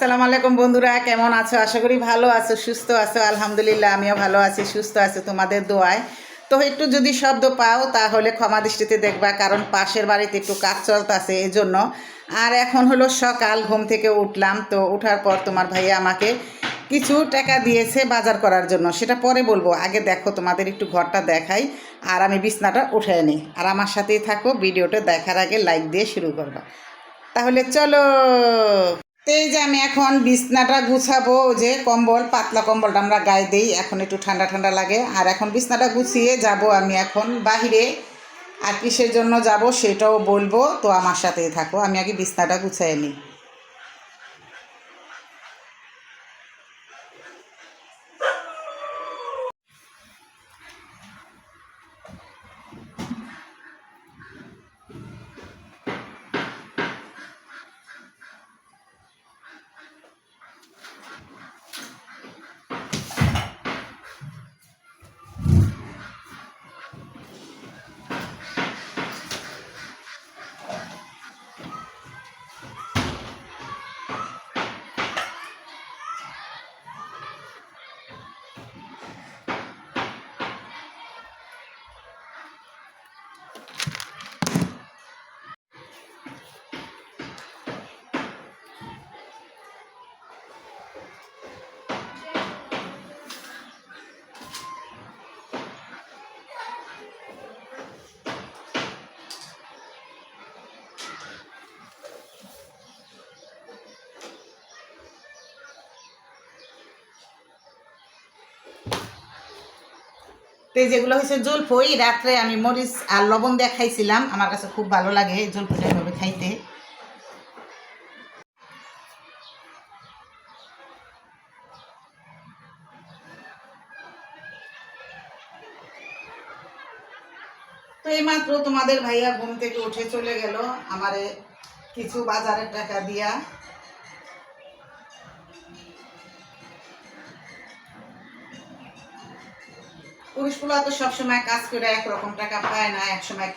আসসালামু আলাইকুম বন্ধুরা, কেমন আছো? আশা করি ভালো আছো, সুস্থ আছো। আলহামদুলিল্লাহ আমিও ভালো আছি, সুস্থ আছি তোমাদের দোয়ায়। তো একটু যদি শব্দ পাও তাহলে ক্ষমা দৃষ্টিতে দেখবা, কারণ পাশের বাড়িতে একটু কাজ চলতেছে এই জন্য। আর এখন হলো সকাল, ঘুম থেকে উঠলাম। তো ওঠার পর তোমার ভাইয়া আমাকে কিছু টাকা দিয়েছে বাজার করার জন্য, সেটা পরে বলবো। আগে দেখো, তোমাদের একটু ঘরটা দেখাই আর আমি বিছনাটা উঠাই নিই। আর আমার সাথেই থাকো, ভিডিওটা দেখার আগে লাইক দিয়ে শুরু করবা। তাহলে চলো। তো এই যে আমি এখন বিছনাটা গুছাবো। যে কম্বল, পাতলা কম্বলটা আমরা গায়ে দিই, এখন একটু ঠান্ডা ঠান্ডা লাগে। আর এখন বিছনাটা গুছিয়ে যাব আমি এখন বাহিরে। আর কিসের জন্য যাব সেটাও বলবো, তো আমার সাথেই থাকো। আমি আগে বিছনাটা গুছিয়ে নিই। তো যেগুলো হচ্ছে জলফই, রাত্রে আমি মরিচ আর লবণ দিয়ে খাইছিলাম, আমার কাছে খুব ভালো লাগে জলফইটা এভাবে খাইতে। তো এইমাত্র তোমাদের ভাইয়া ঘুম থেকে উঠে চলে গেল আমারে কিছু বাজারের টাকা দিয়া। পুরুষগুলো তো সবসময় কাজ করে একরকম টাকা পায় না, একসময়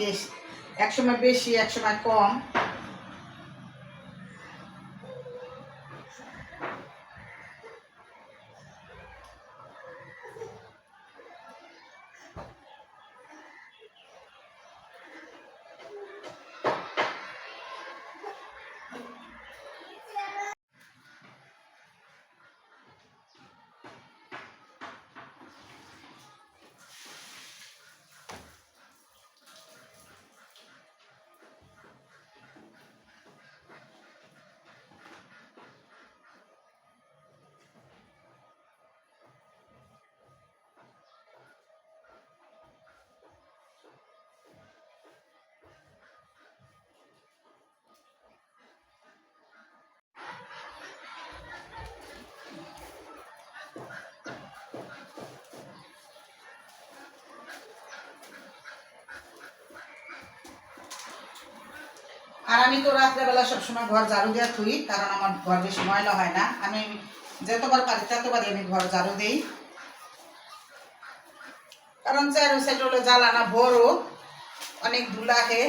বেশি, একসময় কম। আর আমি তো রাত্রেবেলা সবসময় ঘর ঝাড়ু দেওয়া থুই, কারণ আমার ঘর বেশি ময়লা হয় না। আমি যতবার পারি ততবারই আমি ঘর ঝাড়ু দিই, কারণ চারো সাইড হলো জ্বালানা বড়, অনেক ধুলা আহে।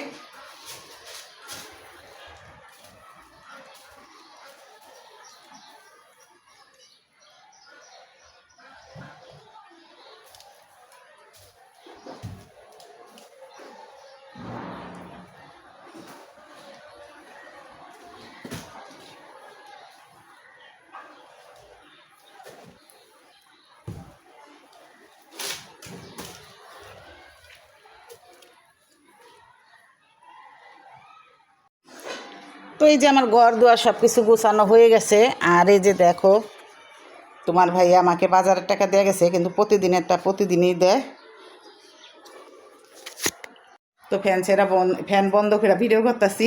তো এই যে আমার ঘর দুয়ার সব কিছু গুছানো হয়ে গেছে। আর এই যে দেখো, তোমার ভাইয়া আমাকে বাজারের টাকা দিয়ে গেছে, কিন্তু প্রতিদিনেরটা প্রতিদিনই দেয়। তো ফ্যান বন্ধ করে ভিডিও করতেছি।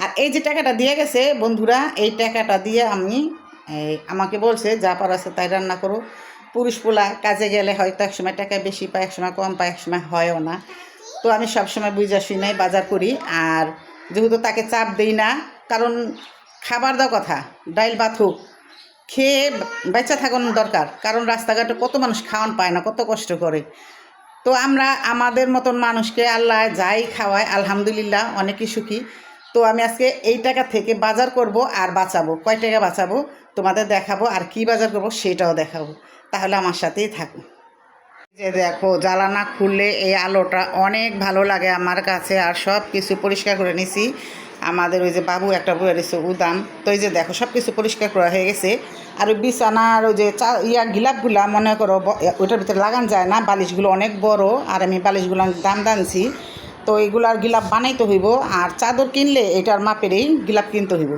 আর এই যে টাকাটা দিয়ে গেছে বন্ধুরা, এই টাকাটা দিয়ে আমি আমাকে বলছে যা পার আছে তাই রান্না করো। পুরুষ পোলা কাজে গেলে হয়তো একসময় টাকা বেশি পায়, একসময় কম পায়, একসময় হয়ও না। তো আমি সবসময় বুঝা শুনাই বাজার করি। আর যেহেতু তাকে চাপ দিই না, কারণ খাবার দাও কথা, ডাইল ভাত হোক, খেয়ে বাচ্চা থাকানোর দরকার। কারণ রাস্তাঘাটে কত মানুষ খাওয়ান পায় না, কত কষ্ট করে। তো আমরা আমাদের মতন মানুষকে আল্লাহ যাই খাওয়ায় আলহামদুলিল্লাহ অনেকই সুখী। তো আমি আজকে এই টাকা থেকে বাজার করব আর বাঁচাবো, কয় টাকা বাঁচাবো তোমাদের দেখাবো, আর কি বাজার করব সেটাও দেখাবো। তাহলে আমার সাথেই থাকো। যে দেখো, জ্বালানা খুললে এই আলোটা অনেক ভালো লাগে আমার কাছে। আর সব কিছু পরিষ্কার করে নিছি। আমাদের ওই যে বাবু একটা বয়ে দিচ্ছে উদাম, তো এই যে দেখো সব কিছু পরিষ্কার করা হয়ে গেছে। আর ওই বিছানার ওই যে গিলাপগুলা মনে করো ওইটার ভিতরে লাগান যায় না, বালিশগুলো অনেক বড়, আর আমি বালিশগুলো দাম দানছি। তো এইগুলার গিলাপ বানাইতে হইব, আর চাদর কিনলে এটার মাপেরই গিলাপ কিনতে হইব।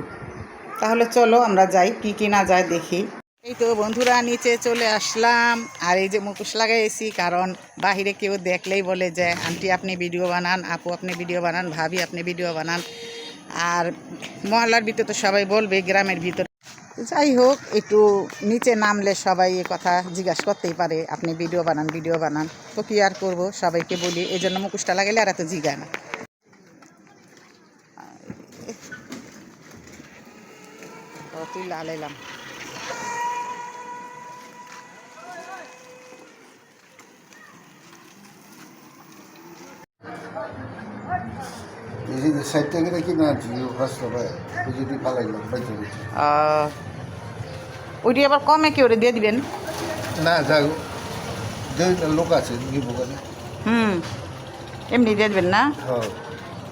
তাহলে চলো আমরা যাই, কি কিনা যায় দেখি। এই তো বন্ধুরা, নিচে চলে আসলাম। আর এই যে মুখোশ লাগাইছি, কারণ বাহিরে কেউ দেখলেই বলে যে আন্টি আপনি ভিডিও বানান, আপু আপনি ভিডিও বানান, ভাবি আপনি ভিডিও বানান। আর মহল্লার ভিতরে তো সবাই বলবে, গ্রামের ভিতরে। যাই হোক, একটু নিচে নামলে সবাই এ কথা জিজ্ঞাসা করতেই পারে, আপনি ভিডিও বানান ভিডিও বানান। তো কি আর করবো, সবাইকে বলি, এই জন্য মুখোশটা লাগাইলে আর এত জিগায় না। তুই লালাইলাম। ওইটি আবার কমে কি ওরে দিয়ে দিবেন? না যাক, লোক আছে এমনি দিয়ে দেবেন না?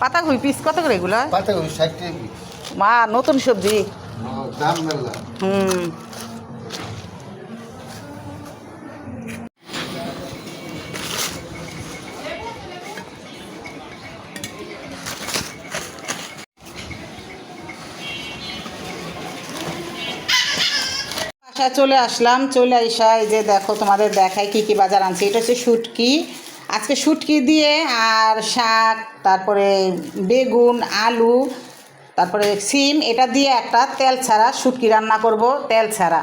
পাতাকপি পিস কত করে এগুলো? পাতাকপি 60 টাকা পিস। মা নতুন সবজি। দাম মেলা। চলে আসলাম, চলে আইসা এই যে দেখো তোমাদের দেখায় কি কি বাজার আনছি। এটা হচ্ছে শুটকি, আজকে শুটকি দিয়ে আর শাক, তারপরে বেগুন, আলু, তারপরে সিম, এটা দিয়ে একটা তেল ছাড়া শুটকি রান্না করব, তেল ছাড়া।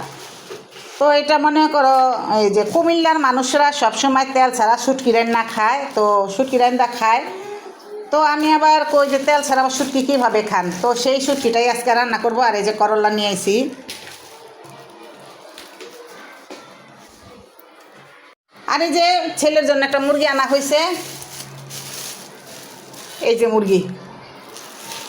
তো এটা মনে করো এই যে কুমিল্লার মানুষরা সবসময় তেল ছাড়া শুটকি রান্না খায়, তো শুটকি রান্না খায়। তো আমি আবার কই যে তেল ছাড়া আবার শুটকি কীভাবে খান, তো সেই শুটকিটাই আজকে রান্না করব। আর এই যে করলা নিয়ে আইছি। আর এই যে ছেলের জন্য একটা মুরগি আনা হয়েছে, এই যে মুরগি।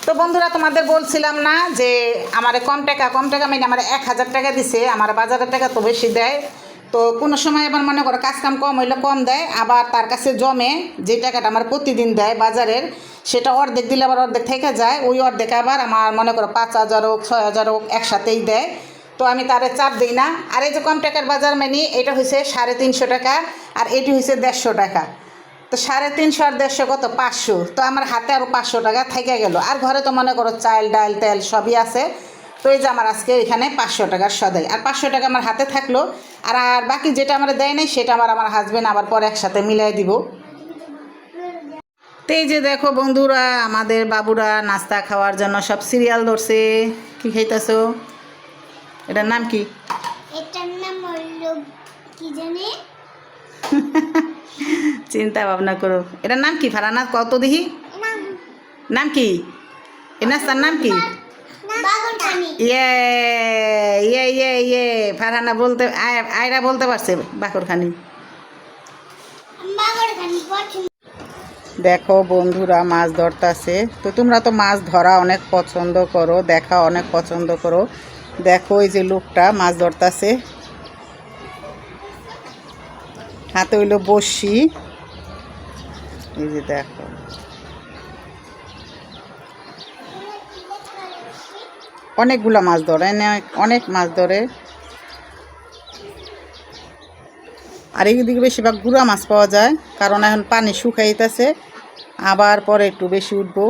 তো বন্ধুরা, তোমাদের বলছিলাম না যে আমার কম টাকা মানে আমার 1000 টাকা দিছে, আমার বাজারের টাকা তো বেশি দেয়। তো কোনো সময় আবার মনে করো কাজ কাম কম হইলে কম দেয়, আবার তার কাছে জমে যে টাকাটা আমার প্রতিদিন দেয় বাজারের, সেটা অর্ধেক দিলে আবার অর্ধেক থেকে যায়। ওই অর্ধেক আবার আমার মনে করো 5000 হোক 6000 হোক একসাথেই দেয়। তো আমি তারে চাপ দিই না। আর এই যে কম টাকার বাজার মানে এটা হয়েছে 350 টাকা, আর এটি হয়েছে 150 টাকা। তো 350 আর 150 কত 500। তো আমার হাতে আরও 500 টাকা থেকে গেল। আর ঘরে তো মনে করো চাল ডাল তেল সবই আছে। তো এই যে আমার আজকে এখানে 500 টাকার সদাই, আর 500 টাকা আমার হাতে থাকলো। আর বাকি যেটা আমার দেয় নাই সেটা আমার হাজবেন্ড আবার পরে একসাথে মিলাই দিব। তো এই যে দেখো বন্ধুরা, আমাদের বাবুরা নাস্তা খাওয়ার জন্য সব সিরিয়াল ধরছে। কি খাইতেছো? এটার নাম কি? এটার নাম হলো কি জানি। চিন্তা ভাবনা করো, এটার নাম কি ফারানা? কত দেখি নাম কি? এ নাস্তার নাম কি? ইয়ে ইয়ে ইয়ে ইয়ে ফারহানা বলতে, আয়রা বলতে পারছে বাকরখানি। দেখো বন্ধুরা, মাছ ধরতেছে। তো তোমরা তো মাছ ধরা অনেক পছন্দ করো, দেখা অনেক পছন্দ করো। দেখো এই যে লোকটা মাছ ধরতেছে, হাতে হইলো বড়শি। এই যে দেখো, অনেকগুলা মাছ ধরে, অনেক মাছ ধরে। আর এইদিকে বেশিরভাগ গুড়া মাছ পাওয়া যায়, কারণ এখন পানি শুকাইতেছে, আবার পরে একটু বেশি উঠবো।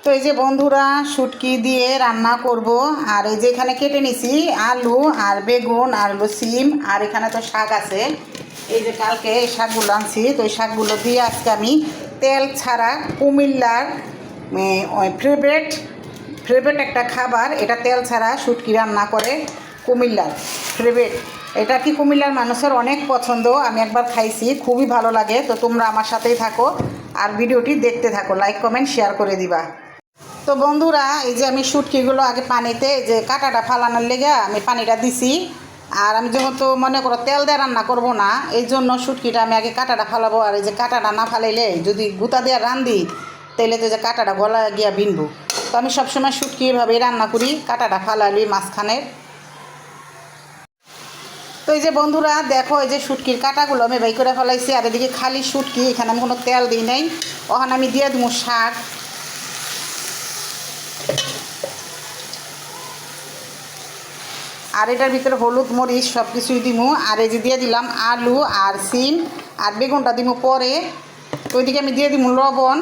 তো এই যে বন্ধুরা, শুটকি দিয়ে রান্না করব। আর এই যে এখানে কেটে নিছি আলু আর বেগুন আর হলো সিম, আর এখানে তো শাক আছে। এই যে কালকে এই শাকগুলো আনছি, তো এই শাকগুলো দিয়ে আজকে আমি তেল ছাড়া কুমিল্লার ফেভারিট একটা খাবার, এটা তেল ছাড়া শুটকি রান্না করে কুমিল্লার ফেভারিট। এটা কি কুমিল্লার মানুষের অনেক পছন্দ, আমি একবার খাইছি, খুবই ভালো লাগে। তো তোমরা আমার সাথেই থাকো আর ভিডিওটি দেখতে থাকো, লাইক কমেন্ট শেয়ার করে দিবা। তো বন্ধুরা, এই যে আমি শুটকিগুলো আগে পানিতে, যে কাঁটাটা ফালানোর লেগে আমি পানিটা দিছি। আর আমি যেহেতু মনে করো তেল দিয়ে রান্না করব না, এই জন্য শুটকিটা আমি আগে কাঁটাটা ফালাবো। আর এই যে কাঁটাটা না ফালাইলে যদি গুঁতা দিয়ে রান্ধি তাহলে তো যে কাঁটাটা গলা গিয়া বিনবো। তো আমি সবসময় শুটকি এভাবেই রান্না করি, কাঁটাটা ফালালি মাঝখানের। তো এই যে বন্ধুরা দেখো, এই যে শুটকির কাঁটাগুলো আমি বাই করে ফেলাইছি। আর এদিকে খালি শুটকি, এখানে আমি কোনো তেল দিই নাই। ওখানে আমি দিয়ে দেবো শাক। আর এটার ভিতরে হলুদ মরিচ সব কিছুই দিমু। আর এই যে দিয়ে দিলাম আলু আর সিম আর বেগুনটা দিমু পরে। তো ওইদিকে আমি দিয়ে দিমু লবণ।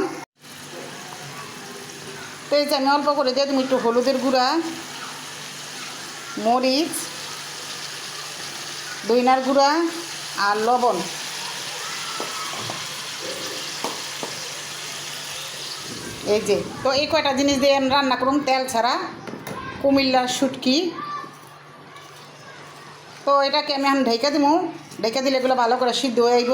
তো এই যে আমি অল্প করে দিয়ে দিমু একটু হলুদের গুঁড়া, মরিচ, দইনার গুঁড়া আর লবণ। এই যে তো এই কয়টা জিনিস দিয়ে আমি রান্না করুন তেল ছাড়া কুমিল্লার শুটকি। তো এটাকে আমি এখন ঢেকে দিব। ঢেকে দিলে এগুলো ভালো করে সিদ্ধ হয়ে আইব।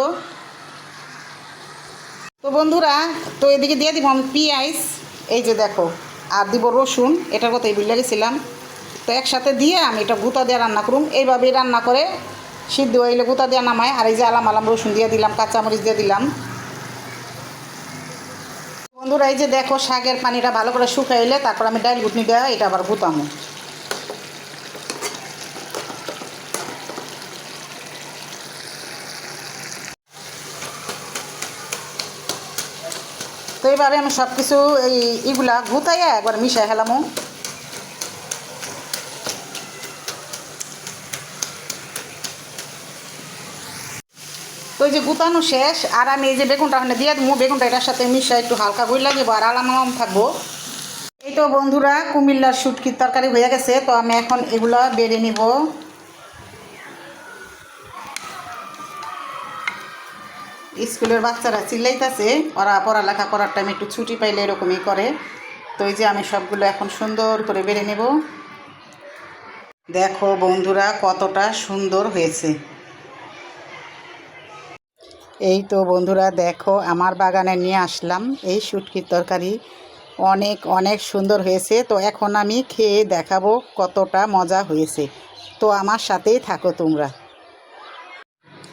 তো বন্ধুরা, তো এদিকে দিয়ে দিব আমি পেঁয়াজ, এই যে দেখো, আর দিব রসুন। এটার কথাই ভুলে গেছিলাম। তো একসাথে দিয়ে আমি এটা গুঁতা দিয়ে রান্না করুন। এইভাবেই রান্না করে সিদ্ধ হইলে গুঁতা দিয়ে নামায়। আর এই যে আলাম আলাম রসুন দিয়ে দিলাম, কাঁচামরিচ দিয়ে দিলাম। বন্ধুরা এই যে দেখো, শাকের পানিটা ভালো করে শুকাইলে তারপর আমি ডাইল ঘুটনি দেওয়া এটা আবার গুঁতামো। তো এইভাবে আমি সব কিছু এইগুলা গুতাইয়া একবার মিশাই হেলামো। তো এই যে গুতানো শেষ। আর আমি এই যে বেগুনটা ওখানে দিয়ে দেবো। বেগুনটা এটার সাথে মিশাই একটু হালকা গুই লাগিব আর আলাম আলাম থাকবো। এই তো বন্ধুরা, কুমিল্লার শুটকির তরকারি হয়ে গেছে। তো আমি এখন এগুলা বেড়ে নিব। স্কুলের বাচ্চারা চিল্লাইতেছে, ওরা পড়ালেখা করার টাইমে একটু ছুটি পাইলে এরকমই করে। তো এই যে আমি সবগুলো এখন সুন্দর করে বেড়ে নেব। দেখো বন্ধুরা কতটা সুন্দর হয়েছে। এই তো বন্ধুরা দেখো, আমার বাগানে নিয়ে আসলাম এই শুটকির তরকারি। অনেক অনেক সুন্দর হয়েছে। তো এখন আমি খেয়ে দেখাবো কতটা মজা হয়েছে। তো আমার সাথেই থাকো তোমরা।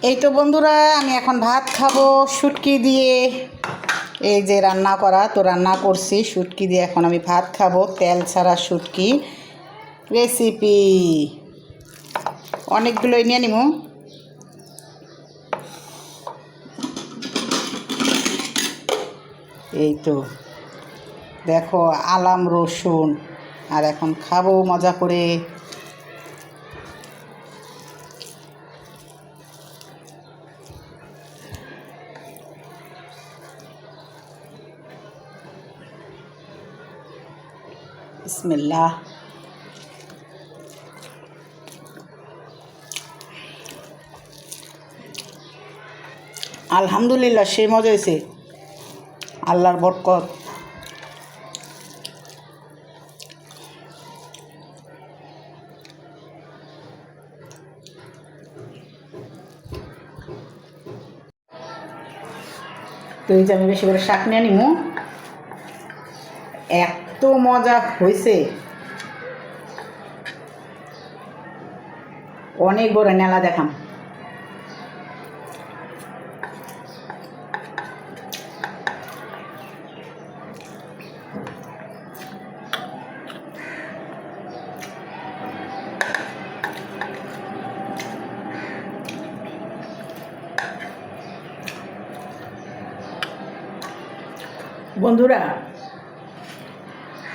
এই তো বন্ধুরা, আমি এখন ভাত খাবো শুটকি দিয়ে। এই যে রান্না করা, তো রান্না করছি শুটকি দিয়ে। এখন আমি ভাত খাবো, তেল ছাড়া শুটকি রেসিপি। অনেকগুলোই নিয়ে নিব। এই তো দেখো, আলাম রসুন। আর এখন খাবো মজা করে। বিসমিল্লাহ। আলহামদুলিল্লাহ, সেই মজা হয়েছে। আল্লাহর বরকত। তো এই যে আমি বেশি করে শাক নিয়ে নিব। এত মজা হয়েছে, অনেক বড় নেলা দেখাম। বন্ধুরা,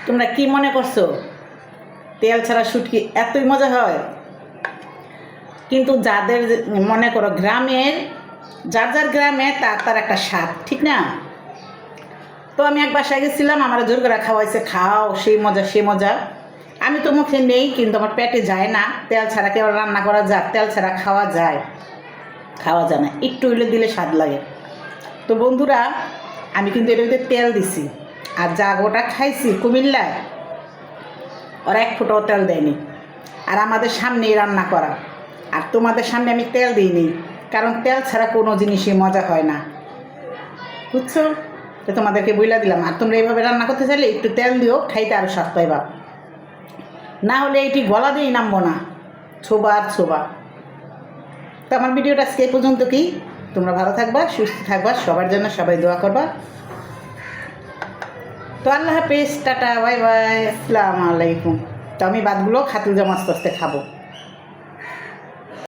তোমরা কি মনে করছো তেল ছাড়া শুটকি এতই মজা হয়? কিন্তু যাদের মনে করো গ্রামের, যার যার গ্রামে তার তার একটা স্বাদ, ঠিক না? তো আমি এক বাসায় গেছিলাম, আমার জোর করে খাওয়াইছে, খাও সেই মজা সেই মজা। আমি তো মুখে নেই, কিন্তু আমার পেটে যায় না। তেল ছাড়া কেউ রান্না করা যায়? তেল ছাড়া খাওয়া যায়? খাওয়া যায় না। একটু হইলে দিলে স্বাদ লাগে। তো বন্ধুরা, আমি কিন্তু এর ভিতরে তেল দিছি। আর যা গোটা খাইছি কুমিল্লায়, ওরা এক ফোঁটাও তেল দেয়নি। আর আমাদের সামনেই রান্না করা। আর তোমাদের সামনে আমি তেল দিইনি, কারণ তেল ছাড়া কোনো জিনিসই মজা হয় না, বুঝছো? তো তোমাদেরকে বইলা দিলাম। আর তোমরা এইভাবে রান্না করতে চাইলে একটু তেল দিও, খাইতে আরও স্বাদ পাইবা। না হলে এটি গলা দিয়েই নামবো না। ছোবা আর ছোবা। তো আমার ভিডিওটা আজকে এই পর্যন্ত। কি তোমরা ভালো থাকবা, সুস্থ থাকবা, সবার জন্য সবাই দোয়া করবা। তো আল্লাহ হাফেজ, টাটা, বাই বাই, আসসালামু আলাইকুম। তো আমি ভাতগুলো খাতুল জামা আস্তে আস্তে খাবো।